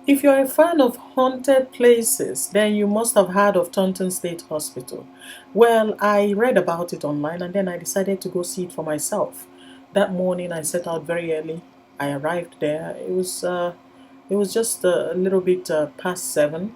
If you're a fan of haunted places, then you must have heard of Taunton State Hospital. Well, I read about it online and then I decided to go see it for myself. That morning I set out very early. I arrived there. It was just a little bit past 7.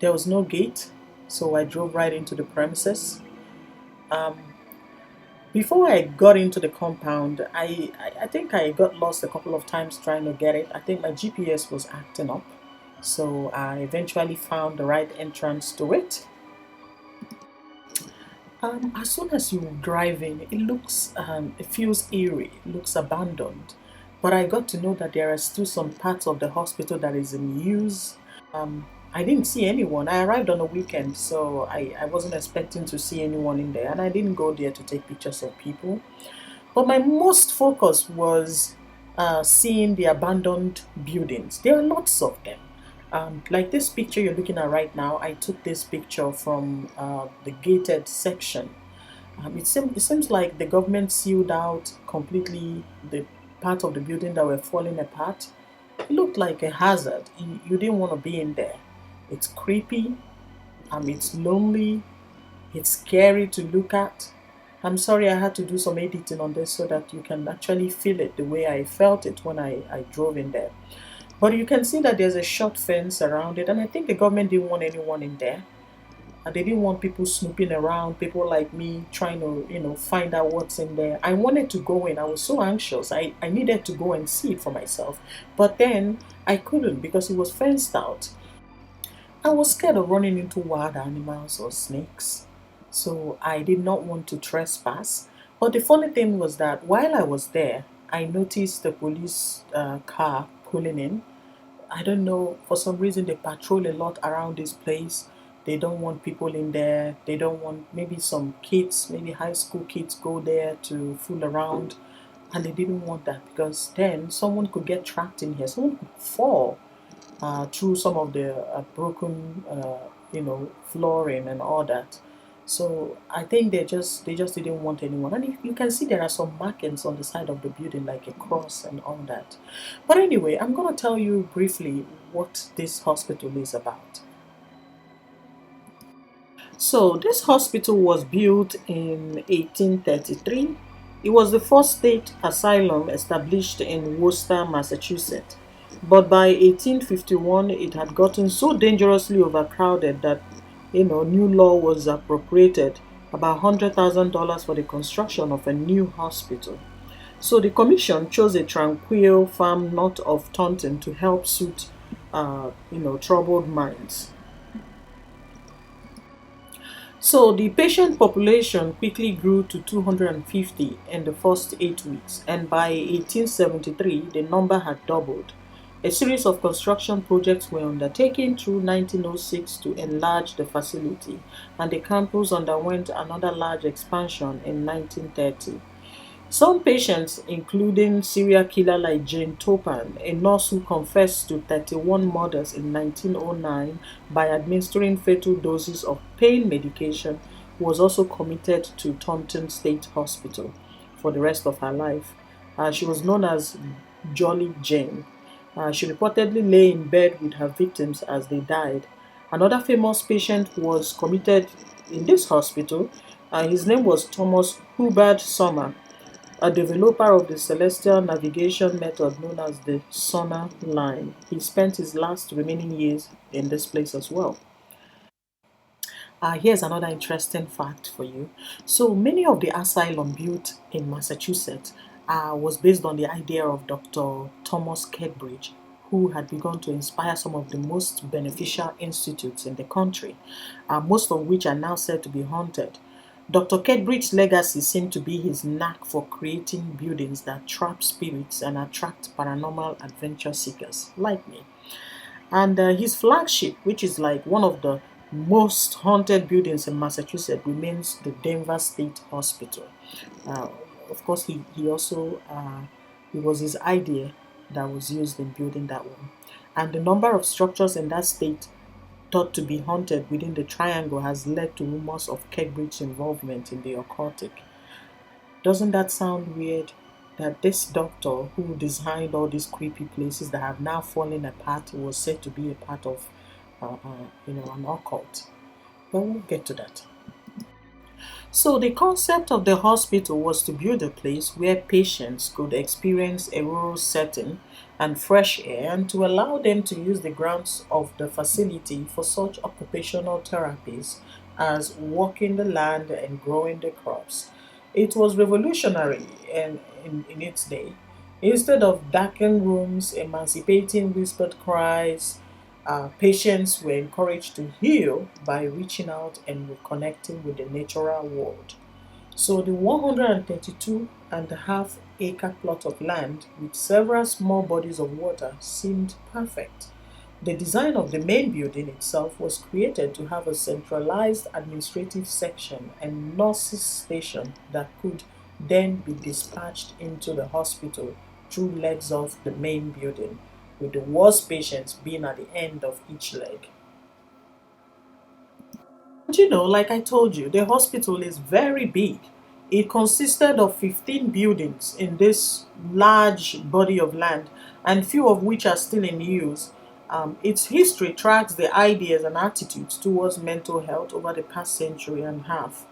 There was no gate, so I drove right into the premises. Um, Before I got into the compound, I think I got lost a couple of times trying to get it. I think my GPS was acting up. So I eventually found the right entrance to it. As soon as you drive in, it feels eerie, it looks abandoned. But I got to know that there are still some parts of the hospital that is in use. I didn't see anyone. I arrived on a weekend, so I wasn't expecting to see anyone in there. And I didn't go there to take pictures of people. But my most focus was seeing the abandoned buildings. There are lots of them. Like this picture you're looking at right now, I took this picture from the gated section. It seems like the government sealed out completely the part of the building that were falling apart. It looked like a hazard. You didn't want to be in there. It's creepy. It's lonely. It's scary to look at. I'm sorry I had to do some editing on this so that you can actually feel it the way I felt it when I drove in there. But you can see that there's a short fence around it, and I think the government didn't want anyone in there. And they didn't want people snooping around, people like me trying to, find out what's in there. I wanted to go in. I was so anxious. I needed to go and see it for myself. But then I couldn't because it was fenced out. I was scared of running into wild animals or snakes, so I did not want to trespass. But the funny thing was that while I was there, I noticed the police car pulling in. I don't know, for some reason they patrol a lot around this place. They don't want people in there. They don't want maybe some kids, maybe high school kids go there to fool around. And they didn't want that because then someone could get trapped in here. Someone could fall through some of the broken, flooring and all that. So I think they just didn't want anyone. And you can see there are some markings on the side of the building, like a cross and all that. But anyway, I'm gonna tell you briefly what this hospital is about. So this hospital was built in 1833. It was the first state asylum established in Worcester, Massachusetts. But by 1851, it had gotten so dangerously overcrowded that new law was appropriated about $100,000 for the construction of a new hospital. So the commission chose a tranquil farm north of Taunton to help suit, troubled minds. So the patient population quickly grew to 250 in the first 8 weeks, and by 1873, the number had doubled. A series of construction projects were undertaken through 1906 to enlarge the facility, and the campus underwent another large expansion in 1930. Some patients, including serial killer like Jane Toppan, a nurse who confessed to 31 murders in 1909 by administering fatal doses of pain medication, was also committed to Taunton State Hospital for the rest of her life. She was known as Jolly Jane. She reportedly lay in bed with her victims as they died. Another famous patient was committed in this hospital. His name was Thomas Hubert Sommer, a developer of the celestial navigation method known as the sonar line. He spent his last remaining years in this place as well. Here's another interesting fact for you. So many of the asylum built in Massachusetts was based on the idea of Dr. Thomas Kedbridge, who had begun to inspire some of the most beneficial institutes in the country, most of which are now said to be haunted. Dr. Kedbridge's legacy seemed to be his knack for creating buildings that trap spirits and attract paranormal adventure seekers like me. And his flagship, which is like one of the most haunted buildings in Massachusetts, remains the Denver State Hospital. Uh, of course, he also it was his idea that was used in building that one. And the number of structures in that state thought to be haunted within the triangle has led to rumors of Kegbridge's involvement in the occultic. Doesn't that sound weird? that this doctor who designed all these creepy places that have now fallen apart was said to be a part of, an occult. But we'll get to that. So, the concept of the hospital was to build a place where patients could experience a rural setting and fresh air, and to allow them to use the grounds of the facility for such occupational therapies as working the land and growing the crops. It was revolutionary in its day. Instead of darkened rooms, emancipating whispered cries, patients were encouraged to heal by reaching out and reconnecting with the natural world. So the 132 and a half acre plot of land with several small bodies of water seemed perfect. The design of the main building itself was created to have a centralized administrative section and nurses station that could then be dispatched into the hospital through legs of the main building, with the worst patients being at the end of each leg. Like I told you, the hospital is very big. It consisted of 15 buildings in this large body of land, and few of which are still in use. Its history tracks the ideas and attitudes towards mental health over the past century and a half.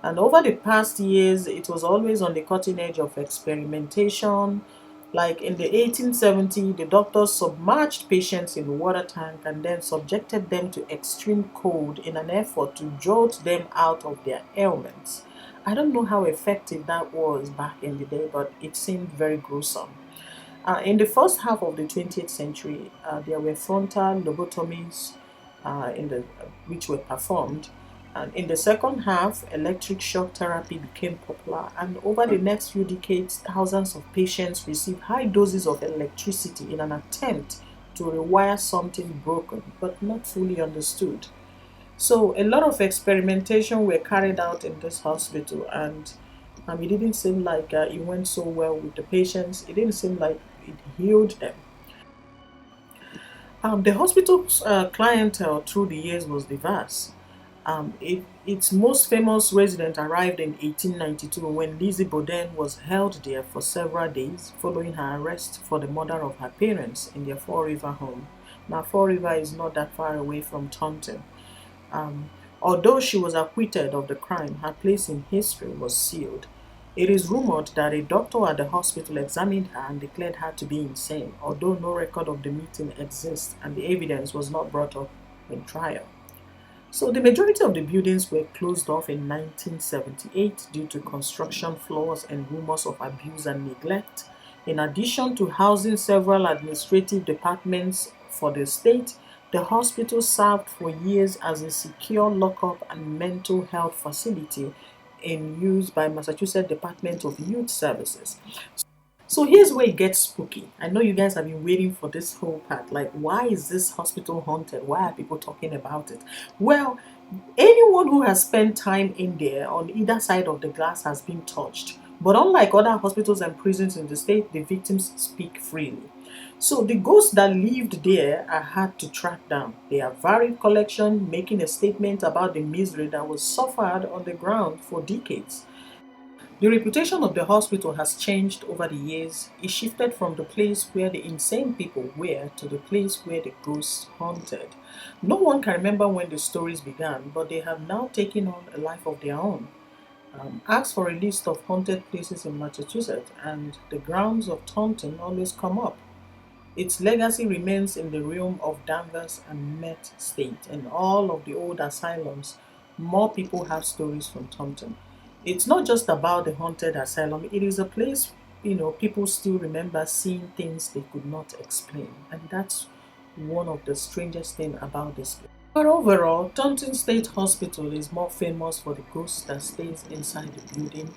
And over the past years, it was always on the cutting edge of experimentation. Like in the 1870s, the doctors submerged patients in water tank and then subjected them to extreme cold in an effort to jolt them out of their ailments. I don't know how effective that was back in the day, but it seemed very gruesome. In the first half of the 20th century, there were frontal lobotomies which were performed. And in the second half, electric shock therapy became popular. And over the next few decades, thousands of patients received high doses of electricity in an attempt to rewire something broken but not fully understood. So a lot of experimentation were carried out in this hospital, and it didn't seem like it went so well with the patients. It didn't seem like it healed them. The hospital's clientele through the years was diverse. Its most famous resident arrived in 1892 when Lizzie Borden was held there for several days following her arrest for the murder of her parents in their Four River home. Now, Four River is not that far away from Taunton. Um, Although she was acquitted of the crime, her place in history was sealed. It is rumored that a doctor at the hospital examined her and declared her to be insane, although no record of the meeting exists and the evidence was not brought up in trial. So the majority of the buildings were closed off in 1978 due to construction flaws and rumors of abuse and neglect. In addition to housing several administrative departments for the state, the hospital served for years as a secure lockup and mental health facility in use by Massachusetts Department of Youth Services. So here's where it gets spooky. I know you guys have been waiting for this whole part. Like, why is this hospital haunted? Why are people talking about it? Well, anyone who has spent time in there on either side of the glass has been touched. But unlike other hospitals and prisons in the state, the victims speak freely. So the ghosts that lived there are hard to track down. They are varied collection, making a statement about the misery that was suffered on the ground for decades. The reputation of the hospital has changed over the years. It shifted from the place where the insane people were to the place where the ghosts haunted. No one can remember when the stories began, but they have now taken on a life of their own. Ask for a list of haunted places in Massachusetts, and the grounds of Taunton always come up. Its legacy remains in the realm of Danvers and Met State and all of the old asylums. More people have stories from Taunton. It's not just about the haunted asylum, it is a place, people still remember seeing things they could not explain. And that's one of the strangest things about this place. But overall, Taunton State Hospital is more famous for the ghost that stays inside the building.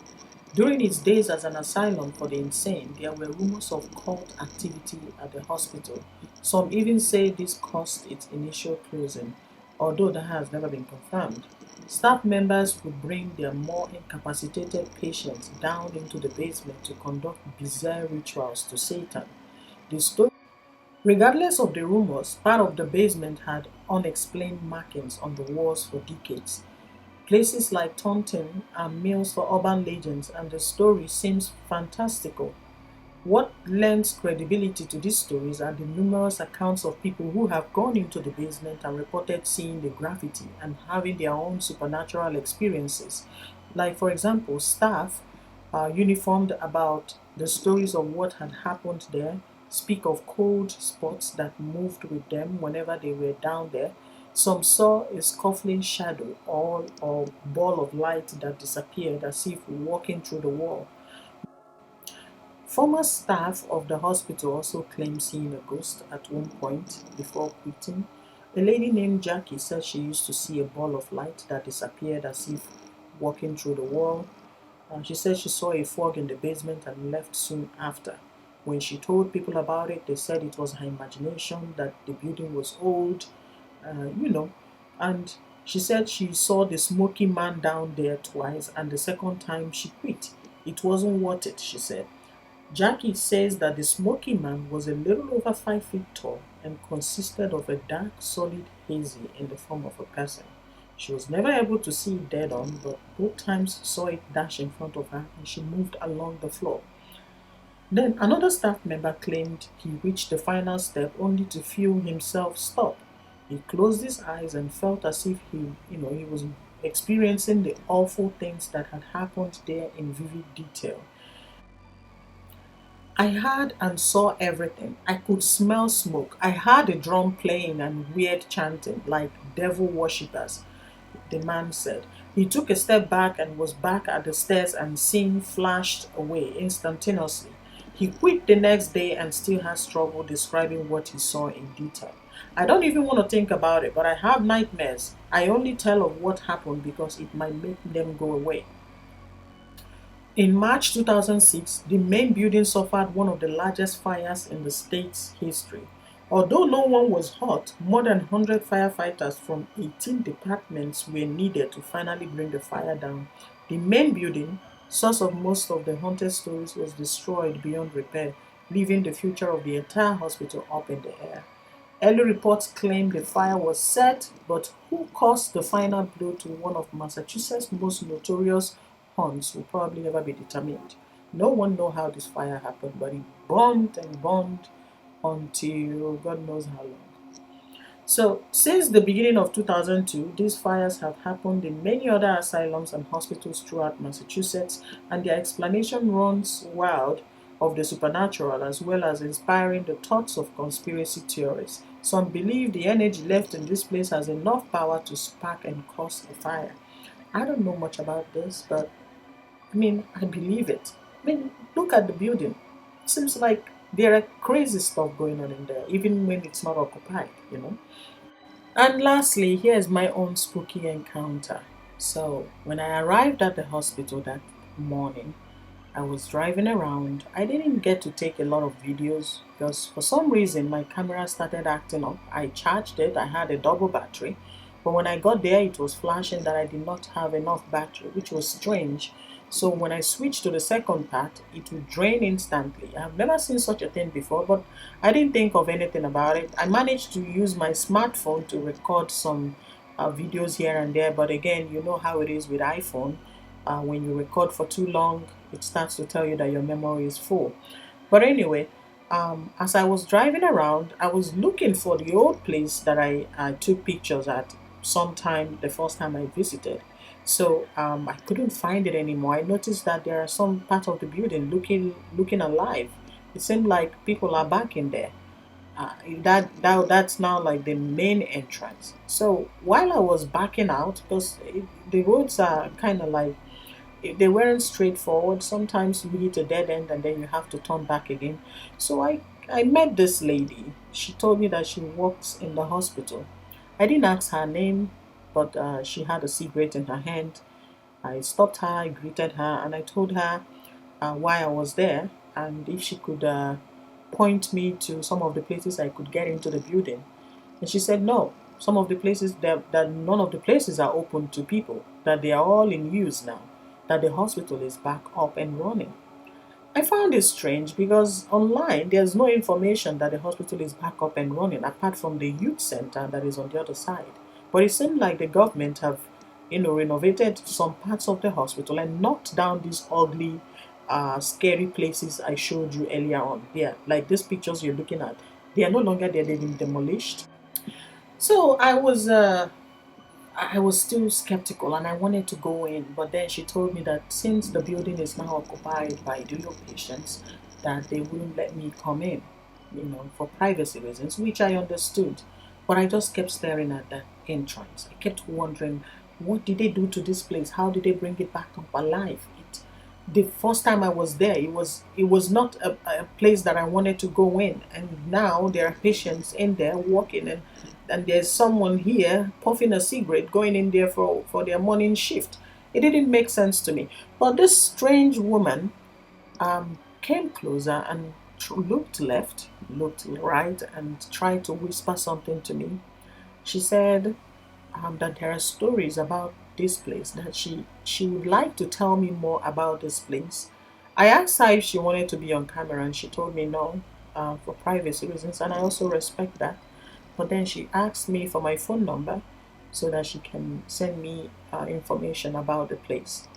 During its days as an asylum for the insane, there were rumors of cult activity at the hospital. Some even say this caused its initial closing, although that has never been confirmed. Staff members would bring their more incapacitated patients down into the basement to conduct bizarre rituals to Satan. The story, regardless of the rumors, part of the basement had unexplained markings on the walls for decades. Places like Taunton are mills for urban legends, and the story seems fantastical. What lends credibility to these stories are the numerous accounts of people who have gone into the basement and reported seeing the graffiti and having their own supernatural experiences. Like, for example, staff uniformed about the stories of what had happened there speak of cold spots that moved with them whenever they were down there. Some saw a scuffling shadow or ball of light that disappeared as if walking through the wall. Former staff of the hospital also claimed seeing a ghost at one point before quitting. A lady named Jackie said she used to see a ball of light that disappeared as if walking through the wall. She said she saw a fog in the basement and left soon after. When she told people about it, they said it was her imagination, that the building was old, you know. And she said she saw the smoky man down there twice, and the second time she quit. It wasn't worth it, she said. Jackie says that the smoky man was a little over 5 feet tall and consisted of a dark, solid hazy in the form of a person. She was never able to see it dead on, but both times saw it dash in front of her and she moved along the floor. Then another staff member claimed he reached the final step only to feel himself stop. He closed his eyes and felt as if he was experiencing the awful things that had happened there in vivid detail. I heard and saw everything. I could smell smoke. I heard a drum playing and weird chanting like devil worshippers, the man said. He took a step back and was back at the stairs and scene flashed away instantaneously. He quit the next day and still has trouble describing what he saw in detail. I don't even want to think about it, but I have nightmares. I only tell of what happened because it might make them go away. In March 2006, the main building suffered one of the largest fires in the state's history. Although no one was hurt, more than 100 firefighters from 18 departments were needed to finally bring the fire down. The main building, source of most of the haunted stories, was destroyed beyond repair, leaving the future of the entire hospital up in the air. Early reports claimed the fire was set, but who caused the final blow to one of Massachusetts' most notorious haunts will probably never be determined. No one knows how this fire happened, but it burned and burned until God knows how long. So, since the beginning of 2002, these fires have happened in many other asylums and hospitals throughout Massachusetts, and their explanation runs wild of the supernatural as well as inspiring the thoughts of conspiracy theorists. Some believe the energy left in this place has enough power to spark and cause a fire. I don't know much about this, but I believe it. Look at the building. It seems like there are crazy stuff going on in there, even when it's not occupied. And lastly, here's my own spooky encounter. So, when I arrived at the hospital that morning, I was driving around. I didn't get to take a lot of videos because for some reason my camera started acting up. I charged it, I had a double battery, but when I got there, it was flashing that I did not have enough battery, which was strange. So when I switched to the second part, it would drain instantly. I've never seen such a thing before, but I didn't think of anything about it. I managed to use my smartphone to record some videos here and there, but again, you know how it is with iPhone. When you record for too long, it starts to tell you that your memory is full. But anyway, as I was driving around, I was looking for the old place that I took pictures at sometime the first time I visited. So I couldn't find it anymore. I noticed that there are some parts of the building looking alive. It seemed like people are back in there. That's now like the main entrance. So while I was backing out, because the roads are kind of like they weren't straightforward. Sometimes you hit a dead end and then you have to turn back again. So I met this lady. She told me that she works in the hospital. I didn't ask her name, but she had a cigarette in her hand. I stopped her, I greeted her, and I told her why I was there and if she could point me to some of the places I could get into the building. And she said no. Some of the places that none of the places are open to people, that they are all in use now, that the hospital is back up and running. I found it strange because online there's no information that the hospital is back up and running apart from the youth center that is on the other side. But it seemed like the government have renovated some parts of the hospital and knocked down these ugly scary places I showed you earlier on. Yeah, like these pictures you're looking at, they are no longer there, they've been demolished. So I was still skeptical and I wanted to go in, but then she told me that since the building is now occupied by the patients, that they wouldn't let me come in, for privacy reasons, which I understood. But I just kept staring at that entrance. I kept wondering, what did they do to this place? How did they bring it back up alive? The first time I was there, it was not a place that I wanted to go in, and now there are patients in there walking, and there's someone here puffing a cigarette going in there for their morning shift. It didn't make sense to me. But this strange woman came closer and looked left, looked right, and tried to whisper something to me. She said that there are stories about this place, that she would like to tell me more about this place. I asked her if she wanted to be on camera, and she told me no, for privacy reasons, and I also respect that. But then she asked me for my phone number so that she can send me information about the place.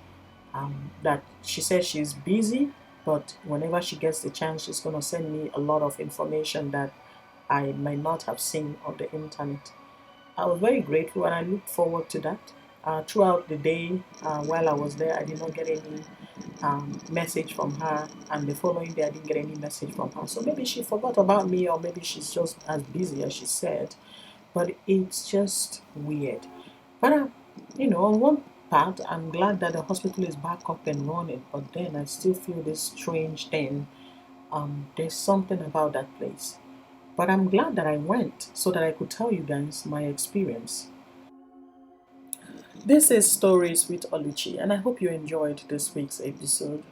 That she says she's busy, but whenever she gets the chance, she's going to send me a lot of information that I might not have seen on the internet. I was very grateful and I looked forward to that. Throughout the day, while I was there, I did not get any message from her, and the following day, I didn't get any message from her. So maybe she forgot about me, or maybe she's just as busy as she said. But it's just weird. But on one part, I'm glad that the hospital is back up and running. But then I still feel this strange thing. There's something about that place. But I'm glad that I went so that I could tell you guys my experience. This is Stories with Oluchi, and I hope you enjoyed this week's episode.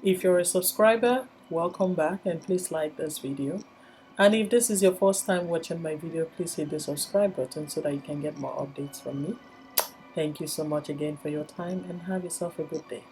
If you're a subscriber, welcome back and please like this video. And if this is your first time watching my video, please hit the subscribe button so that you can get more updates from me. Thank you so much again for your time and have yourself a good day.